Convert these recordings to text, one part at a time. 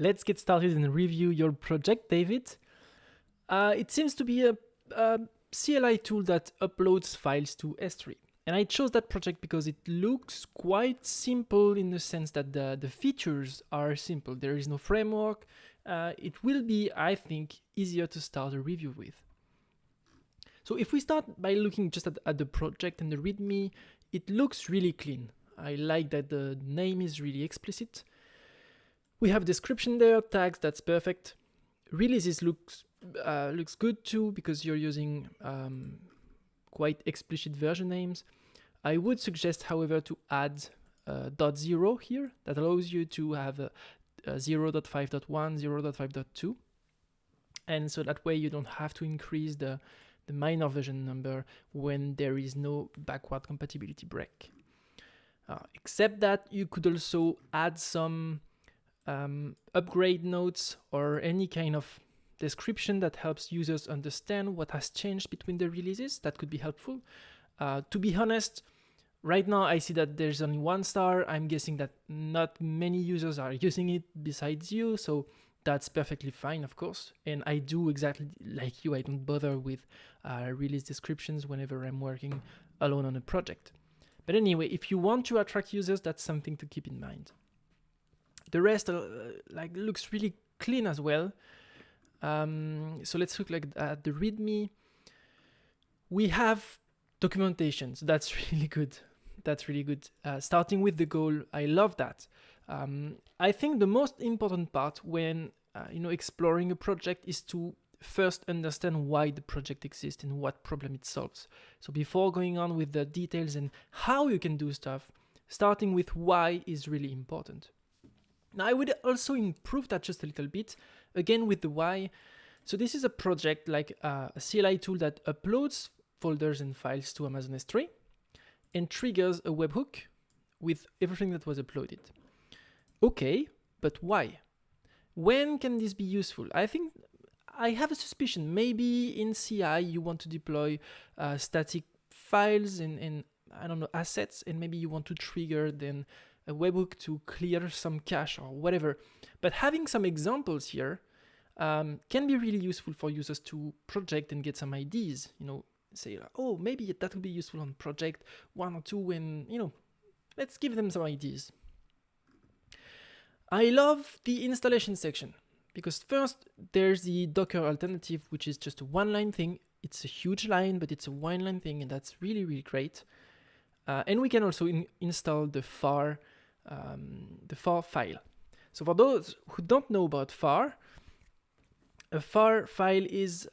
Let's get started and review your project, David. It seems to be a CLI tool that uploads files to S3. And I chose that project because it looks quite simple in the sense that the features are simple. There is no framework. It will be, I think, easier to start a review with. So if we start by looking just at the project and the Readme, it looks really clean. I like that the name is really explicit. We have description there, tags, that's perfect. Releases looks good too because you're using quite explicit version names. I would suggest, however, to add .0 here. That allows you to have 0.5.1, 0.5.2. And so that way you don't have to increase the minor version number when there is no backward compatibility break. Except that you could also add some upgrade notes or any kind of description that helps users understand what has changed between the releases. That could be helpful. To be honest, right now I see that there's only 1 star. I'm guessing that not many users are using it besides you, so that's perfectly fine, of course. And I do exactly like you. I don't bother with release descriptions whenever I'm working alone on a project. But anyway, if you want to attract users, that's something to keep in mind. The rest looks really clean as well. So let's look at the Readme. We have documentation, so that's really good. That's really good. Starting with the goal, I love that. I think the most important part when exploring a project is to first understand why the project exists and what problem it solves. So before going on with the details and how you can do stuff, starting with why is really important. Now I would also improve that just a little bit, again with the why. So this is a project like a CLI tool that uploads folders and files to Amazon S3 and triggers a webhook with everything that was uploaded. Okay, but why? When can this be useful? I think I have a suspicion. Maybe in CI you want to deploy static files and I don't know, assets, and maybe you want to trigger then a webhook to clear some cache or whatever. But having some examples here can be really useful for users to project and get some ideas. Say, oh, maybe that would be useful on project 1 or 2, and let's give them some ideas. I love the installation section because first there's the Docker alternative, which is just a 1-line thing. It's a huge line, but it's a 1-line thing, and that's really, really great. And we can also install the far file. So for those who don't know about far, a far file is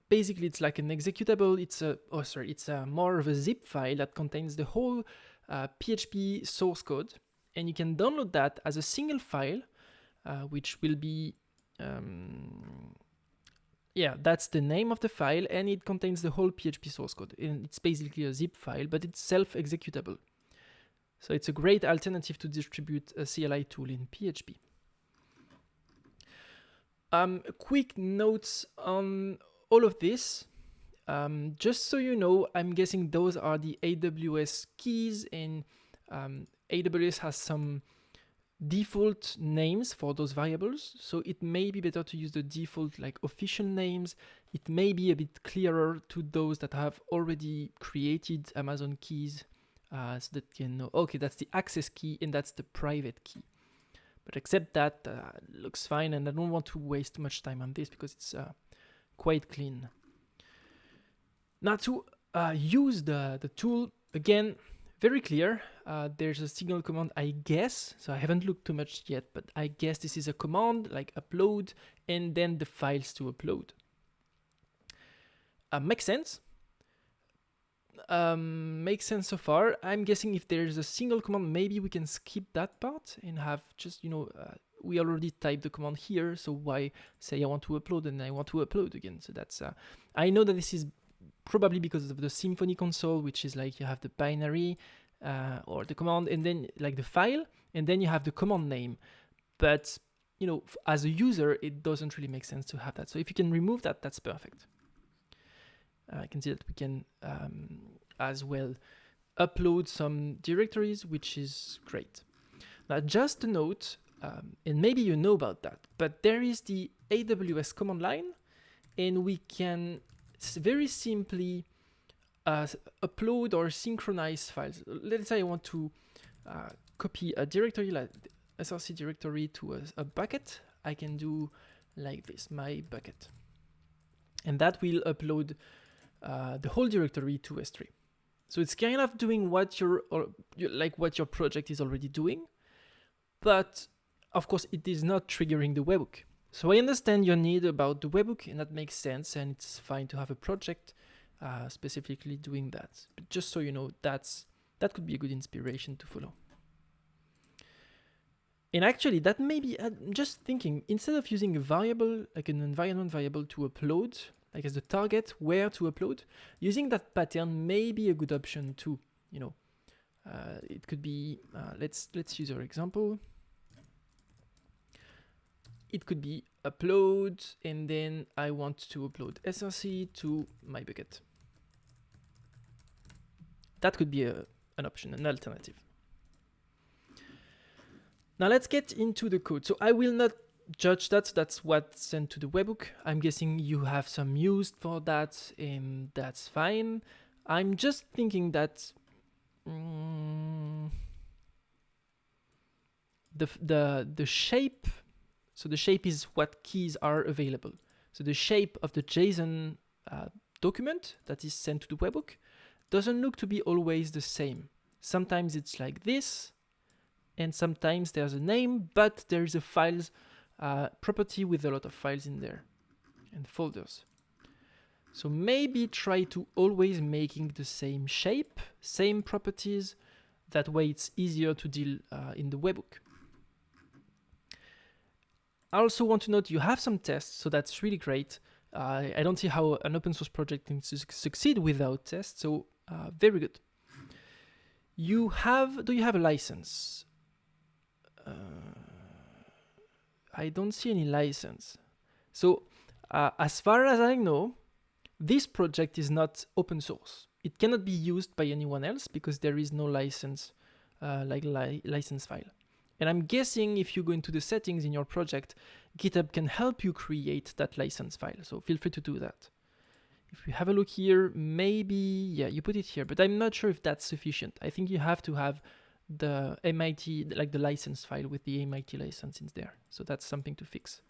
basically it's like an executable. It's more of a zip file that contains the whole PHP source code, and you can download that as a single file, which will be that's the name of the file, and it contains the whole PHP source code. And it's basically a zip file, but it's self-executable. So it's a great alternative to distribute a CLI tool in PHP. Quick notes on all of this. Just so you know, I'm guessing those are the AWS keys, and AWS has some default names for those variables, so it may be better to use the default official names. It may be a bit clearer to those that have already created Amazon keys, so that you can know, okay, that's the access key and that's the private key. But except that, looks fine, and I don't want to waste much time on this because it's quite clean. Now to use the tool, again, very clear. There's a single command, I guess. So I haven't looked too much yet, but I guess this is a command like upload and then the files to upload. Makes sense. Makes sense so far. I'm guessing if there's a single command, maybe we can skip that part and have just, we already typed the command here. So why say I want to upload and I want to upload again? So that's, I know that this is probably because of the Symfony console, which is like you have the binary or the command and then like the file, and then you have the command name. But, as a user, it doesn't really make sense to have that. So if you can remove that, that's perfect. I can see that we can as well upload some directories, which is great. Now, just a note, And maybe you know about that, but there is the AWS command line, and we can very simply upload or synchronize files. Let's say I want to copy a directory like src directory to a bucket. I can do like this, my bucket, and that will upload the whole directory to S3. So it's kind of doing what what your project is already doing, but of course it is not triggering the webhook. So I understand your need about the webhook, and that makes sense, and it's fine to have a project specifically doing that. But just so you know, that could be a good inspiration to follow. And actually, that may be, just thinking, instead of using a variable, like an environment variable to upload, like as the target where to upload, using that pattern may be a good option too. It could be, let's use our example. It could be upload, and then I want to upload src to my bucket. That could be an option, an alternative. Now let's get into the code. So I will not judge that. That's what's sent to the webhook. I'm guessing you have some use for that, and that's fine. I'm just thinking that the shape. So the shape is what keys are available. So the shape of the JSON document that is sent to the webhook doesn't look to be always the same. Sometimes it's like this, and sometimes there's a name, but there is a files property with a lot of files in there and folders. So maybe try to always making the same shape, same properties. That way it's easier to deal in the webhook. I also want to note you have some tests, so that's really great. I don't see how an open source project can succeed without tests, so very good. Do you have a license? I don't see any license. So as far as I know, this project is not open source. It cannot be used by anyone else because there is no license, license file. And I'm guessing if you go into the settings in your project, GitHub can help you create that license file. So feel free to do that. If we have a look here, maybe, yeah, you put it here, but I'm not sure if that's sufficient. I think you have to have the MIT, like the license file with the MIT license in there. So that's something to fix.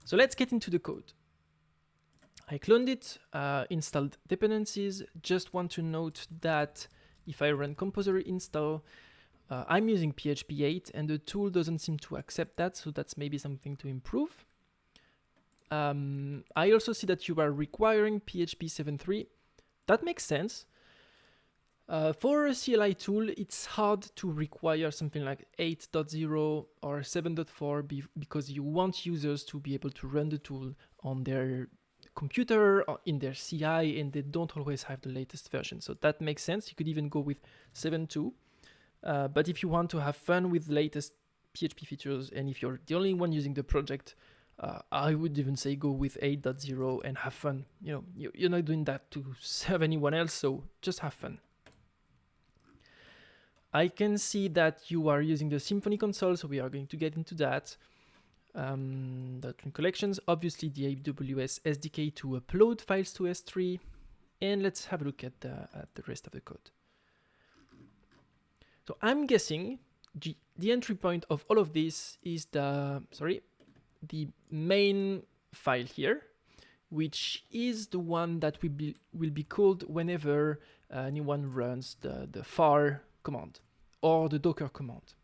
So let's get into the code. I cloned it, installed dependencies. Just want to note that if I run composer install, I'm using PHP 8 and the tool doesn't seem to accept that, so that's maybe something to improve. I also see that you are requiring PHP 7.3. That makes sense. For a CLI tool, it's hard to require something like 8.0 or 7.4 because you want users to be able to run the tool on their computer or in their CI, and they don't always have the latest version. So that makes sense. You could even go with 7.2. But if you want to have fun with laytest PHP features, and if you're the only one using the project, I would even say go with 8.0 and have fun. You're not doing that to serve anyone else, so just have fun. I can see that you are using the Symfony console, so we are going to get into that. The collections, obviously the AWS SDK to upload files to S3, and let's have a look at the rest of the code. So I'm guessing the entry point of all of this is the main file here, which is the one that will be called whenever anyone runs the var command or the docker command.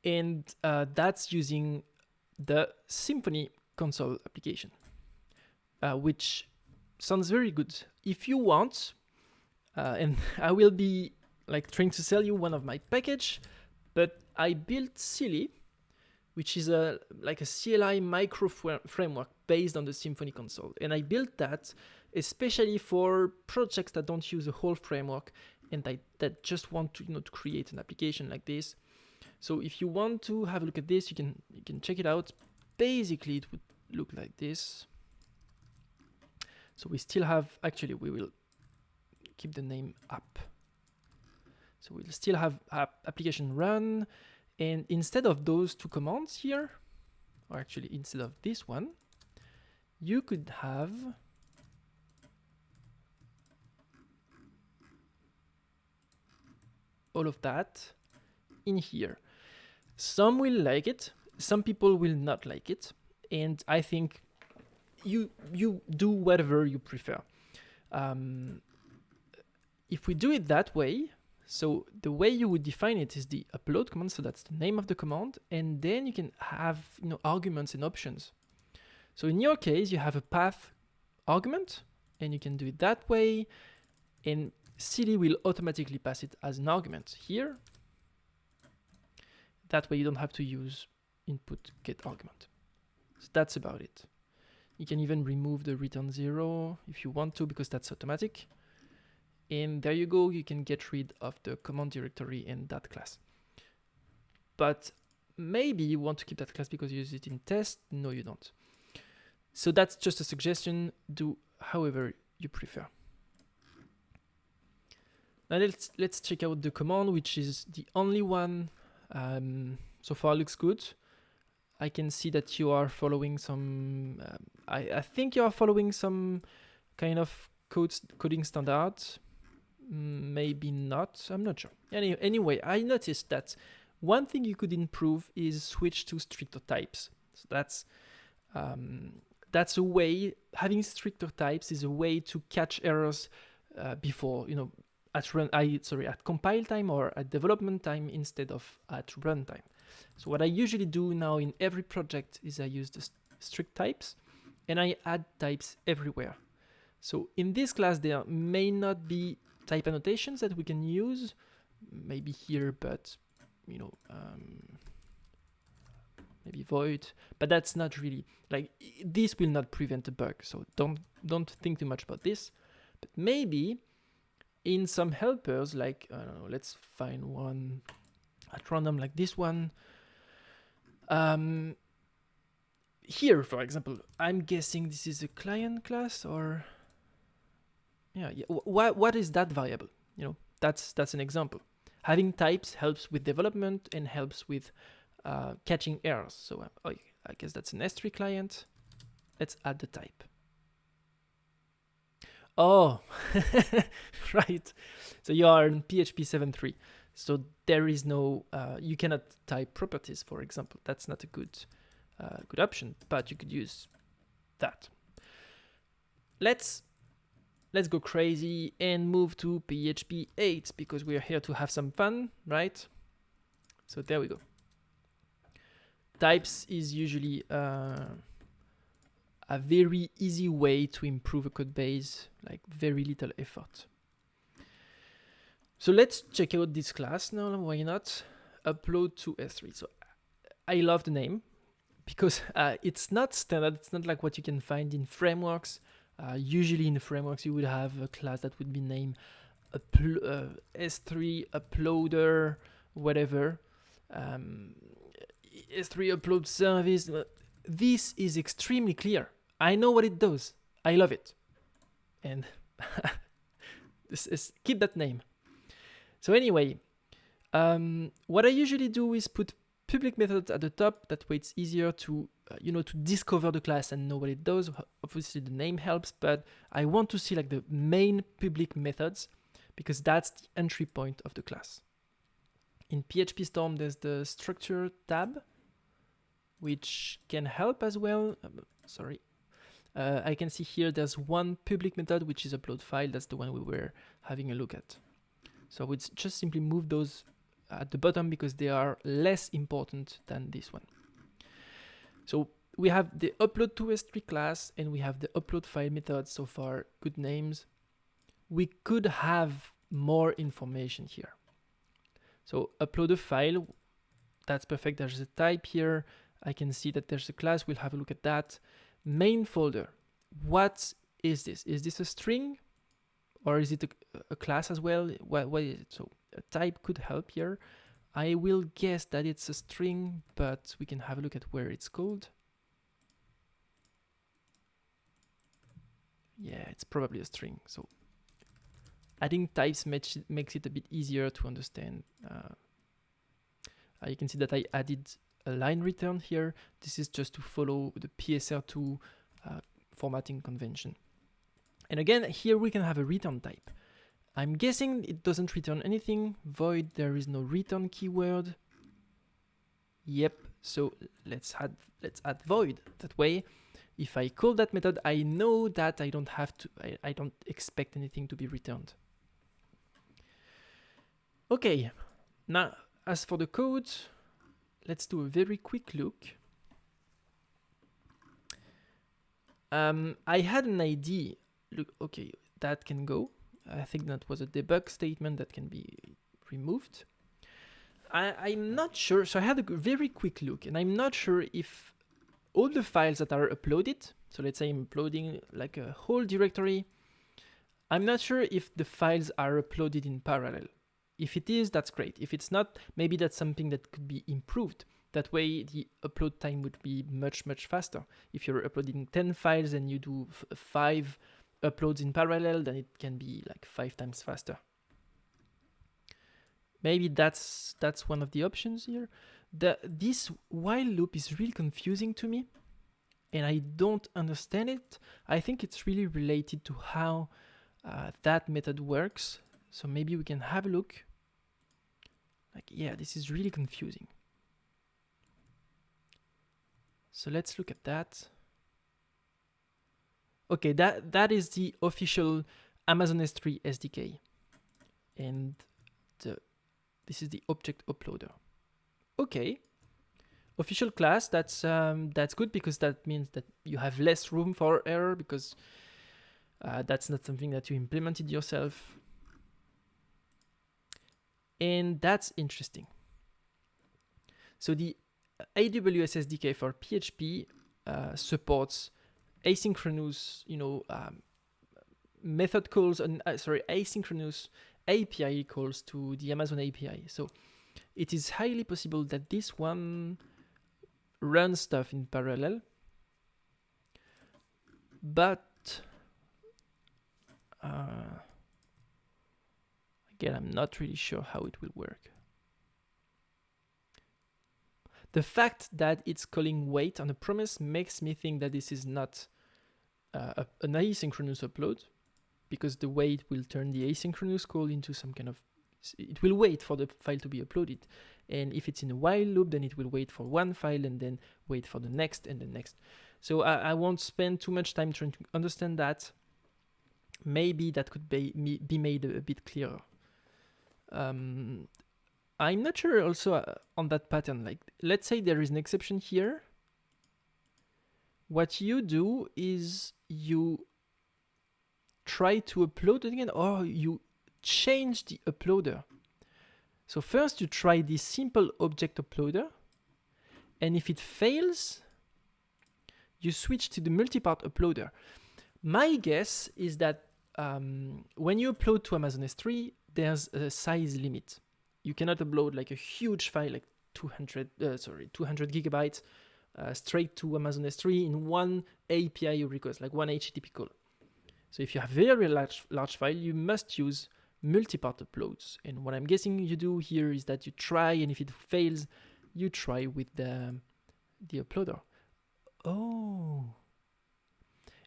And that's using the Symfony console application, which sounds very good. If you want, and I will be trying to sell you one of my package, but I built Silly, which is a CLI micro framework based on the Symfony console. And I built that especially for projects that don't use a whole framework and that just want to to create an application like this. So if you want to have a look at this, you can check it out. Basically, it would look like this. So we still have, actually, we will keep the name up. So we'll still have application run, and instead of those two commands here, or actually instead of this one, you could have all of that in here. Some will like it, some people will not like it, and I think you do whatever you prefer. If we do it that way, so the way you would define it is the upload command, so that's the name of the command, and then you can have arguments and options. So in your case, you have a path argument, and you can do it that way, and Silly will automatically pass it as an argument here. That way you don't have to use input get argument. So that's about it. You can even remove the return 0 if you want to, because that's automatic. And there you go, you can get rid of the command directory in that class. But maybe you want to keep that class because you use it in test. No, you don't. So that's just a suggestion. Do however you prefer. Now let's check out the command, which is the only one. So far looks good. I can see that you are following some, I think you are following some kind of coding standard. Maybe not, I'm not sure. Anyway, I noticed that one thing you could improve is switch to stricter types. So that's a way, having stricter types is a way to catch errors before, at compile time or at development time instead of at runtime. So what I usually do now in every project is I use the strict types and I add types everywhere. So in this class, there may not be type annotations that we can use, maybe here, but maybe void, but that's not really, like, this will not prevent a bug, so don't think too much about this. But maybe in some helpers, like, I don't know, let's find one at random like this one. Here, for example, I'm guessing this is a client class, or yeah. What is that variable? That's an example. Having types helps with development and helps with catching errors. So I guess that's an S3 client. Let's add the type. Oh, right. So you are in PHP 7.3. So there is no, you cannot type properties, for example. That's not a good option, but you could use that. Let's go crazy and move to PHP 8 because we are here to have some fun, right? So there we go. Types is usually a very easy way to improve a code base, like very little effort. So let's check out this class now. Why not? Upload-to-s3. So I love the name because it's not standard. It's not like what you can find in frameworks. Usually in frameworks, you would have a class that would be named S3 uploader, whatever. S3 upload service. This is extremely clear. I know what it does. I love it. And keep that name. So anyway, what I usually do is put public methods at the top. That way it's easier to, to discover the class and know what it does. Obviously the name helps, but I want to see like the main public methods because that's the entry point of the class. In PHP Storm, there's the structure tab, which can help as well. Sorry. I can see here there's one public method, which is upload file. That's the one we were having a look at. So I would just simply move those at the bottom because they are less important than this one. So we have the upload-to-s3 class and we have the upload file method. So far, good names. We could have more information here. So upload a file, that's perfect. There's a type here. I can see that there's a class. We'll have a look at that. Main folder. What is this? Is this a string? Or is it a class as well? What is it? So a type could help here. I will guess that it's a string, but we can have a look at where it's called. Yeah, it's probably a string. So adding types makes it a bit easier to understand. You can see that I added a line return here. This is just to follow the PSR2 formatting convention. And again, here we can have a return type. I'm guessing it doesn't return anything. Void, there is no return keyword. Yep, so let's add void. That way, if I call that method, I know that I don't have to, I don't expect anything to be returned. Okay, now as for the code, let's do a very quick look. I had an idea. Look, okay, that can go. I think that was a debug statement that can be removed. I'm not sure, so I had a very quick look, and I'm not sure if all the files that are uploaded, so let's say I'm uploading like a whole directory, I'm not sure if the files are uploaded in parallel. If it is, that's great. If it's not, maybe that's something that could be improved. That way the upload time would be much, much faster. If you're uploading 10 files and you do 5 uploads in parallel, then it can be like 5 times faster. Maybe that's one of the options here. This while loop is really confusing to me, and I don't understand it. I think it's really related to how that method works. So maybe we can have a look. Like, yeah, this is really confusing. So let's look at that. Okay, that is the official Amazon S3 SDK, and this is the object uploader. Okay, official class. That's good, because that means that you have less room for error, because that's not something that you implemented yourself, and that's interesting. So the AWS SDK for PHP supports asynchronous, method calls, and asynchronous API calls to the Amazon API. So it is highly possible that this one runs stuff in parallel, but again, I'm not really sure how it will work. The fact that it's calling wait on a promise makes me think that this is not an asynchronous upload, because the wait will turn the asynchronous call into some kind of, it will wait for the file to be uploaded. And if it's in a while loop, then it will wait for one file and then wait for the next and the next. So I won't spend too much time trying to understand that. Maybe that could be made a bit clearer. I'm not sure also on that pattern. Like, let's say there is an exception here. What you do is you try to upload it again, or you change the uploader. So first you try this simple object uploader, and if it fails, you switch to the multi-part uploader. My guess is that when you upload to Amazon S3, there's a size limit. You cannot upload like a huge file, like 200 gigabytes straight to Amazon S3 in one API request, like one HTTP call. So if you have very large file, you must use multi-part uploads. And what I'm guessing you do here is that you try, and if it fails, you try with the uploader. Oh.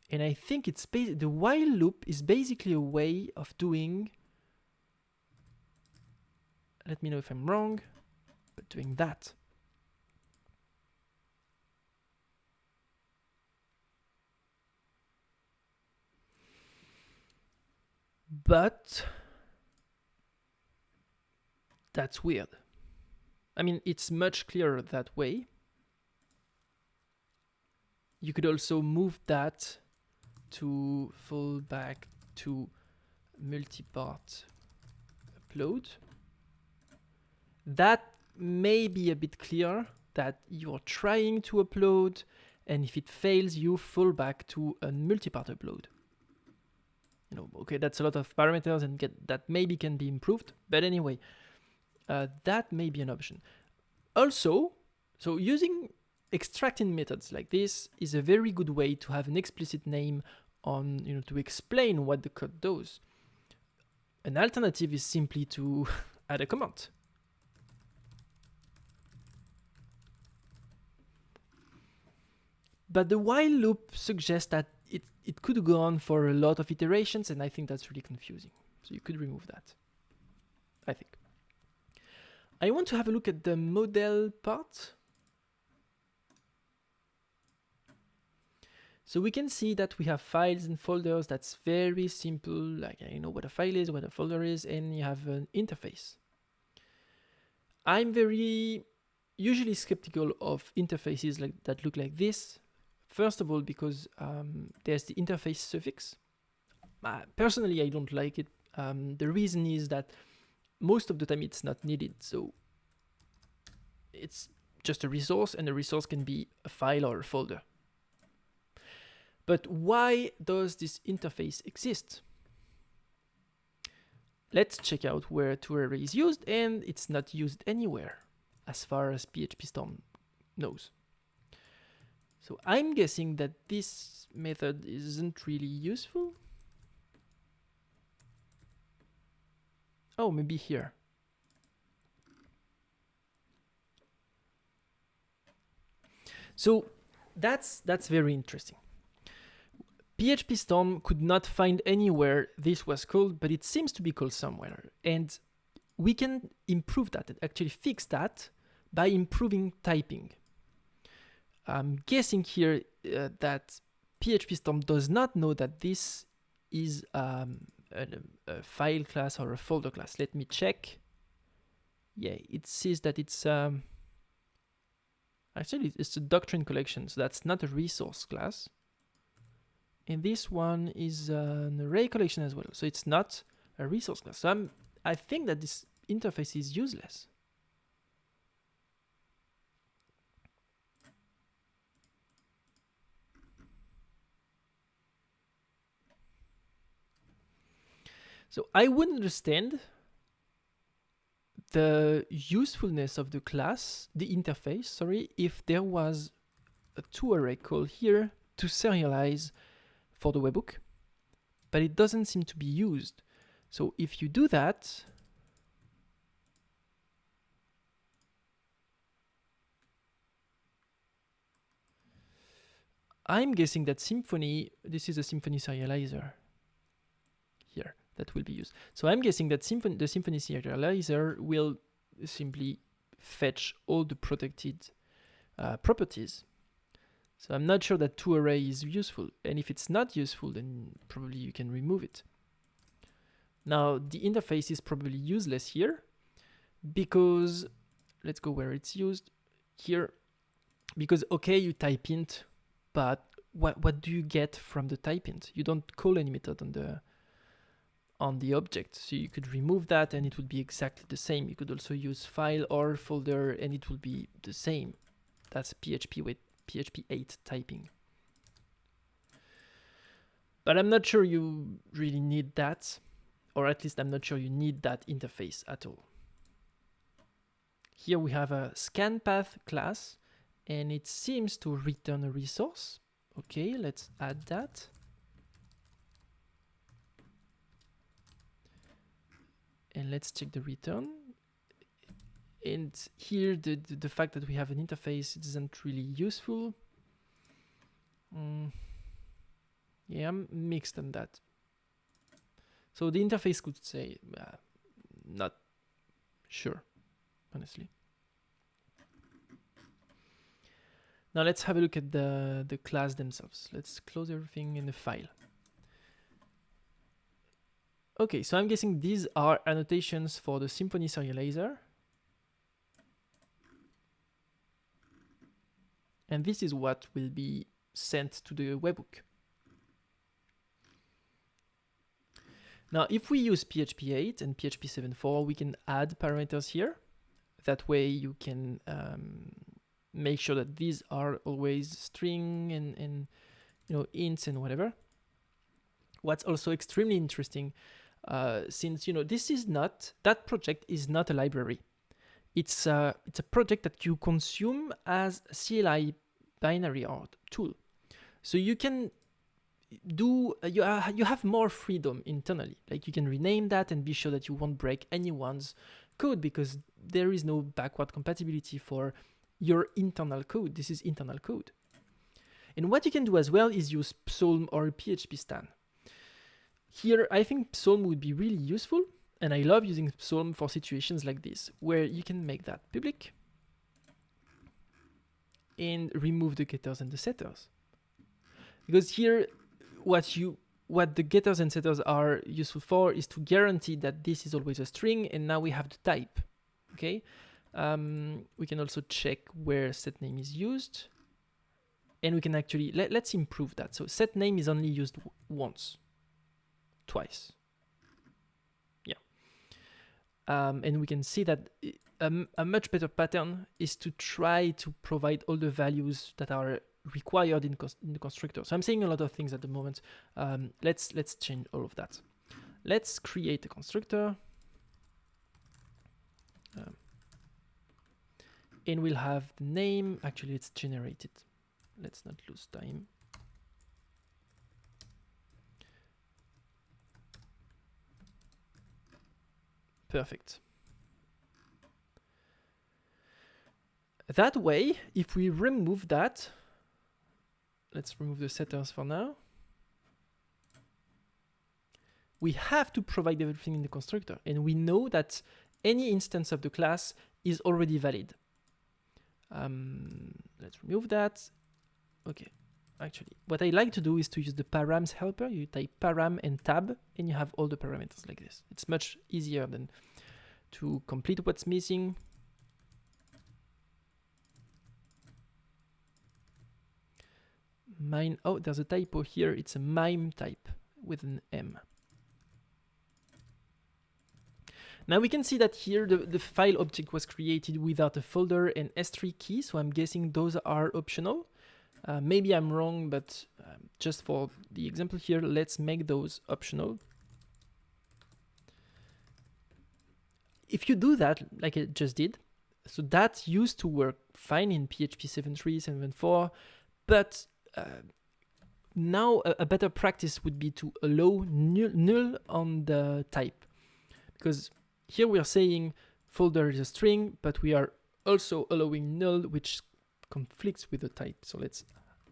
And I think it's the while loop is basically a way of doing, let me know if I'm wrong, but doing that. But that's weird. I mean, it's much clearer that way. You could also move that to fall back to multi-part upload. That may be a bit clearer, that you're trying to upload, and if it fails, you fall back to a multi-part upload. Okay, that's a lot of parameters, and that maybe can be improved, but anyway, that may be an option. Also, so using extracting methods like this is a very good way to have an explicit name on, to explain what the code does. an alternative is simply to add a comment. But the while loop suggests that it could go on for a lot of iterations, and I think that's really confusing. So you could remove that, I think. I want to have a look at the model part. So we can see that we have files and folders. That's very simple. Like, I know what a file is, what a folder is, and you have an interface. I'm very usually skeptical of interfaces that look like this. First of all, because there's the interface suffix. Personally, I don't like it. The reason is that most of the time it's not needed. So it's just a resource, and a resource can be a file or a folder. But why does this interface exist? Let's check out where toArray is used, and it's not used anywhere as far as PHP Storm knows. So I'm guessing that this method isn't really useful. Oh, maybe here. So that's very interesting. PHP Storm could not find anywhere this was called, but it seems to be called somewhere. And we can improve that and actually fix that by improving typing. I'm guessing here that PHP Storm does not know that this is a file class or a folder class. Let me check. Yeah, it says that it's actually it's a doctrine collection, so that's not a resource class. And this one is an array collection as well, so it's not a resource class. So I think that this interface is useless. So I would understand the usefulness of the class, the interface, sorry, if there was a toArray call here to serialize for the webhook, but it doesn't seem to be used. So if you do that, I'm guessing that Symfony, this is a Symfony serializer here that will be used. So I'm guessing that the Symfony serializer will simply fetch all the protected properties. So I'm not sure that toArray is useful. And if it's not useful, then probably you can remove it. Now, the interface is probably useless here because, let's go where it's used, here. Because, okay, you type int, but what do you get from the type int? You don't call any method on the object. So you could remove that and it would be exactly the same. You could also use file or folder and it will be the same. That's PHP with PHP 8 typing. But I'm not sure you really need that, or at least I'm not sure you need that interface at all. Here we have a scan path class and it seems to return a resource. Okay, let's add that. And let's check the return. And here, the fact that we have an interface isn't really useful. Yeah, I'm mixed on that. So the interface could say, not sure, honestly. Now let's have a look at the class themselves. Let's close everything in the file. Okay, so I'm guessing these are annotations for the Symfony serializer. And this is what will be sent to the webhook. Now, if we use PHP 8 and PHP 7.4, we can add parameters here. That way you can make sure that these are always string and ints and whatever. What's also extremely interesting, since this is not, that project is not a library. It's a project that you consume as a CLI binary or tool. So you can you have more freedom internally. Like you can rename that and be sure that you won't break anyone's code, because there is no backward compatibility for your internal code. This is internal code. And what you can do as well is use Psalm or PHP stan. Here, I think Psalm would be really useful, and I love using Psalm for situations like this, where you can make that public and remove the getters and the setters. Because here, what the getters and setters are useful for is to guarantee that this is always a string, and now we have the type. Okay, we can also check where set name is used, and we can actually let's improve that. So set name is only used once, twice. Yeah, and we can see that a much better pattern is to try to provide all the values that are required in the constructor. So I'm saying a lot of things at the moment. Let's change all of that. Let's create a constructor, and we'll have the name. Actually, let's generate it. Let's not lose time. Perfect. That way, if we remove that, let's remove the setters for now. We have to provide everything in the constructor, and we know that any instance of the class is already valid. Let's remove that. Okay, actually, what I like to do is to use the params helper. You type param and tab, and you have all the parameters like this. It's much easier than to complete what's missing. Mine, oh, there's a typo here. It's a mime type with an M. Now we can see that here the file object was created without a folder and S3 key, so I'm guessing those are optional. Maybe I'm wrong, but just for the example here, let's make those optional. If you do that, like I just did, so that used to work fine in PHP 7.3, 7.4, but now a better practice would be to allow null on the type, because here we are saying folder is a string, but we are also allowing null, which conflicts with the type. So let's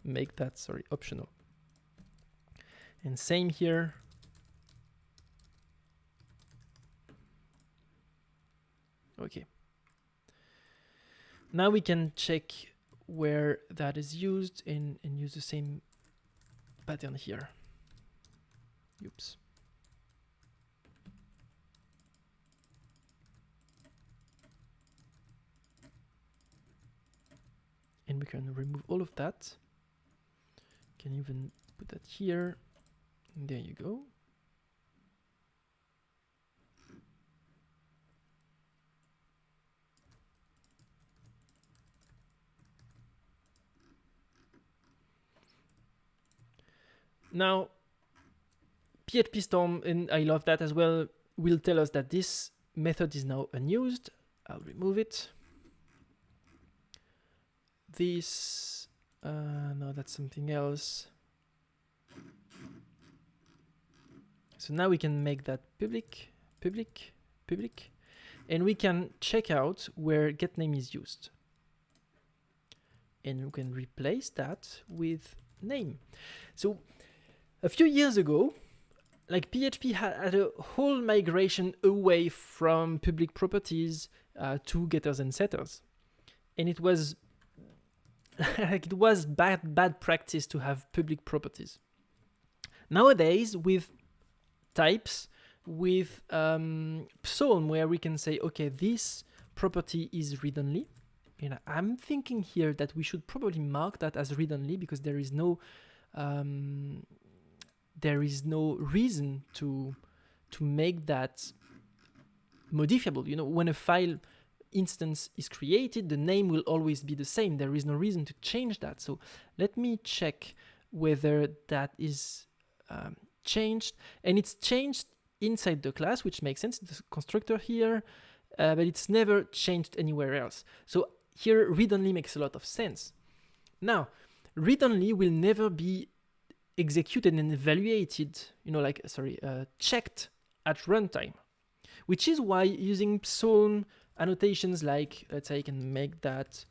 make that, optional. And same here. Okay. Now we can check where that is used and use the same pattern here. Oops. And we can remove all of that. Can even put that here. And there you go. Now, PHP Storm, and I love that as well, will tell us that this method is now unused. I'll remove it. This, no, that's something else. So now we can make that public, and we can check out where getName is used. And we can replace that with name. So a few years ago, like PHP had a whole migration away from public properties to getters and setters. And it was it was bad practice to have public properties. Nowadays, with types, with Psalm, where we can say, okay, this property is read-only. And I'm thinking here that we should probably mark that as read-only, because there is no reason to make that modifiable. You know, when a file instance is created, the name will always be the same. There is no reason to change that. So let me check whether that is changed. And it's changed inside the class, which makes sense. The constructor here, but it's never changed anywhere else. So here, read-only makes a lot of sense. Now, read-only will never be executed and evaluated, checked at runtime, which is why using Psalm annotations like, let's say I can make that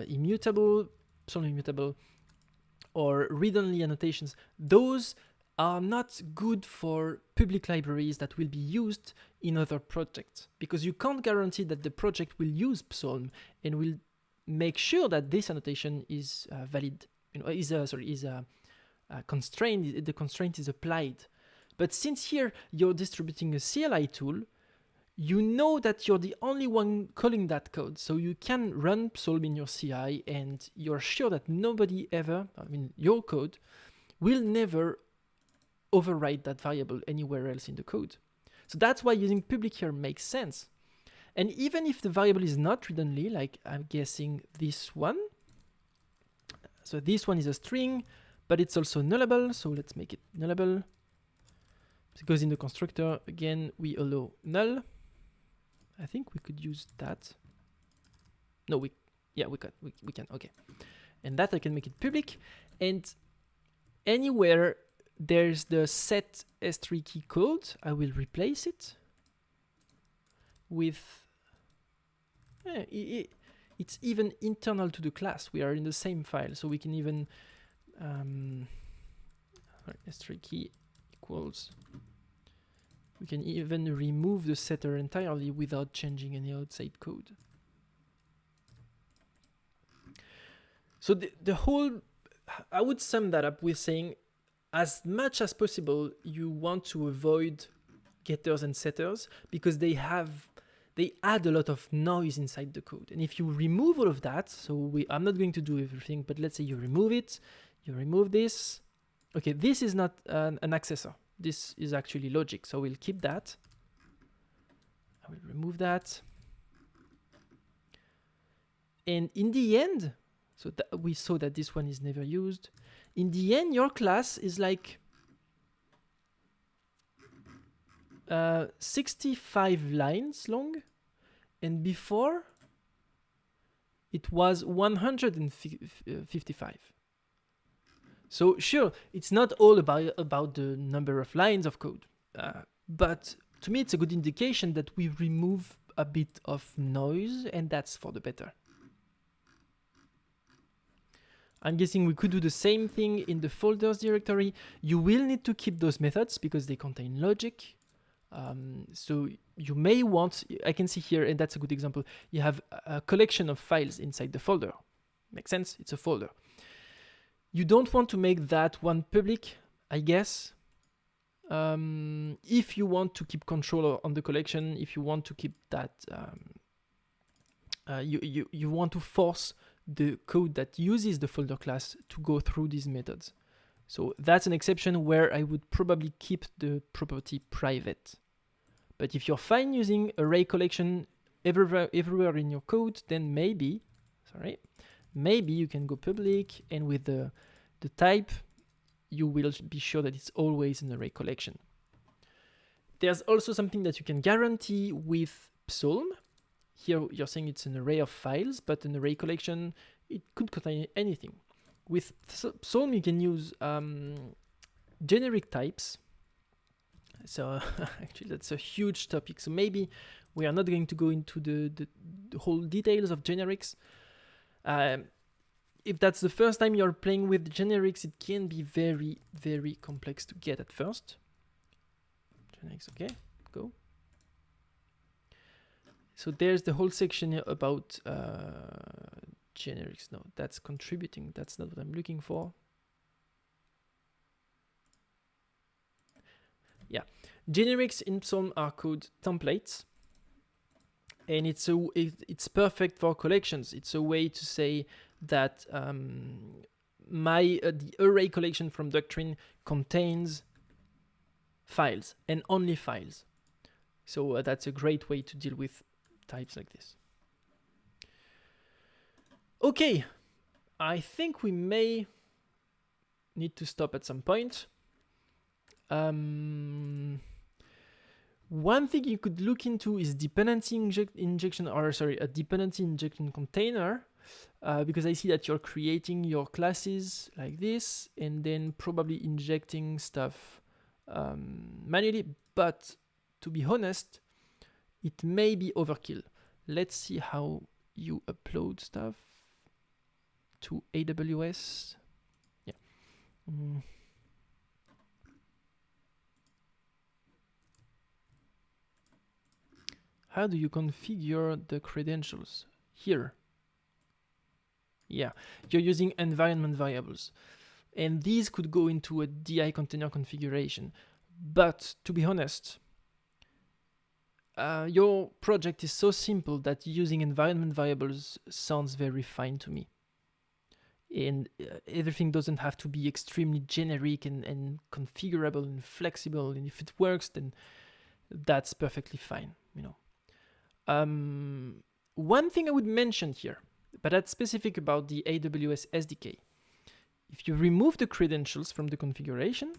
immutable, Psalm immutable, or read-only annotations, those are not good for public libraries that will be used in other projects, because you can't guarantee that the project will use Psalm and will make sure that this annotation is valid, constrained, the constraint is applied. But since here you're distributing a CLI tool, you know that you're the only one calling that code, so you can run Psalm in your CI and you're sure that nobody ever, your code, will never override that variable anywhere else in the code. So that's why using public here makes sense. And even if the variable is not read-only, like I'm guessing this one, so this one is a string, but it's also nullable, so let's make it nullable. Because in the constructor, again, we allow null. I think we could use that. No, we can, okay. And that I can make it public. And anywhere there's the set S3 key code, I will replace it with, it's even internal to the class. We are in the same file, so we can even, S3 key equals, we can even remove the setter entirely without changing any outside code. So the whole, I would sum that up with saying, as much as possible, you want to avoid getters and setters because they add a lot of noise inside the code. And if you remove all of that, so I'm not going to do everything, but let's say you remove it, you remove this. Okay, this is not an accessor. This is actually logic, so we'll keep that. I will remove that. And in the end, so we saw that this one is never used. In the end, your class is like 65 lines long, and before it was 155. So sure, it's not all about the number of lines of code, but to me it's a good indication that we remove a bit of noise, and that's for the better. I'm guessing we could do the same thing in the folders directory. You will need to keep those methods because they contain logic. So you may want, I can see here, and that's a good example, you have a collection of files inside the folder. Makes sense? It's a folder. You don't want to make that one public, I guess. If you want to keep control on the collection, if you want to keep that, you want to force the code that uses the folder class to go through these methods. So that's an exception where I would probably keep the property private. But if you're fine using array collection everywhere in your code, then maybe you can go public, and with the type, you will be sure that it's always an array collection. There's also something that you can guarantee with Psalm. Here you're saying it's an array of files, but an array collection, it could contain anything. With Psalm, you can use generic types. So actually, that's a huge topic. So maybe we are not going to go into the whole details of generics. If that's the first time you're playing with generics, it can be very, very complex to get at first. Generics, okay, go. So there's the whole section about generics. No, that's contributing. That's not what I'm looking for. Yeah, generics in Psalm are called templates, and it's perfect for collections. It's a way to say that the array collection from Doctrine contains files and only files. So that's a great way to deal with types like this. Okay, I think we may need to stop at some point. One thing you could look into is dependency injection, a dependency injection container. because I see that you're creating your classes like this and then probably injecting stuff manually, but to be honest, it may be overkill. Let's see how you upload stuff to AWS. Yeah. How do you configure the credentials? Here. Yeah, you're using environment variables. And these could go into a DI container configuration. But to be honest, your project is so simple that using environment variables sounds very fine to me. And everything doesn't have to be extremely generic and configurable and flexible. And if it works, then that's perfectly fine, you know. One thing I would mention here, but that's specific about the AWS SDK. If you remove the credentials from the configuration,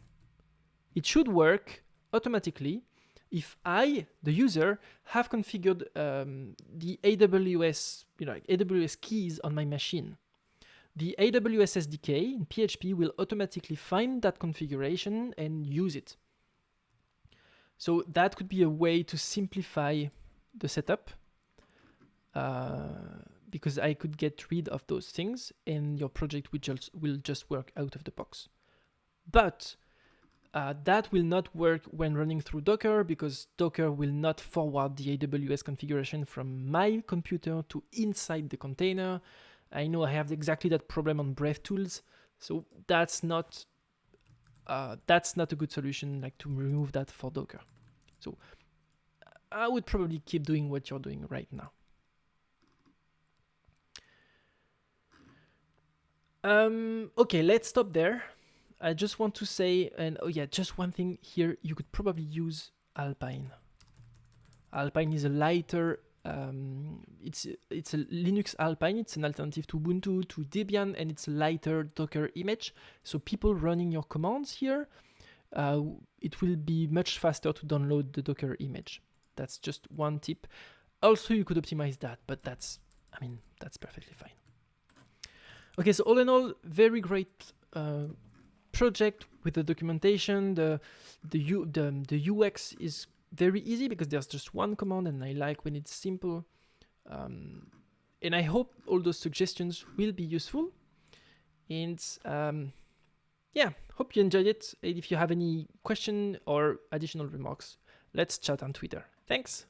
it should work automatically if I, the user, have configured the AWS, AWS keys on my machine. The AWS SDK in PHP will automatically find that configuration and use it. So that could be a way to simplify the setup, because I could get rid of those things and your project will just work out of the box. But that will not work when running through Docker, because Docker will not forward the AWS configuration from my computer to inside the container. I know I have exactly that problem on Brave Tools, so that's not a good solution, like to remove that for Docker. So I would probably keep doing what you're doing right now. Okay, let's stop there. I just want to say, and oh yeah, just one thing here, you could probably use Alpine. Alpine is a lighter, it's a Linux Alpine, it's an alternative to Ubuntu, to Debian, and it's a lighter Docker image. So people running your commands here, it will be much faster to download the Docker image. That's just one tip. Also, you could optimize that, but that's perfectly fine. Okay, so all in all, very great project with the documentation. The UX is very easy because there's just one command, and I like when it's simple. And I hope all those suggestions will be useful. And yeah, hope you enjoyed it. And if you have any question or additional remarks, let's chat on Twitter. Thanks.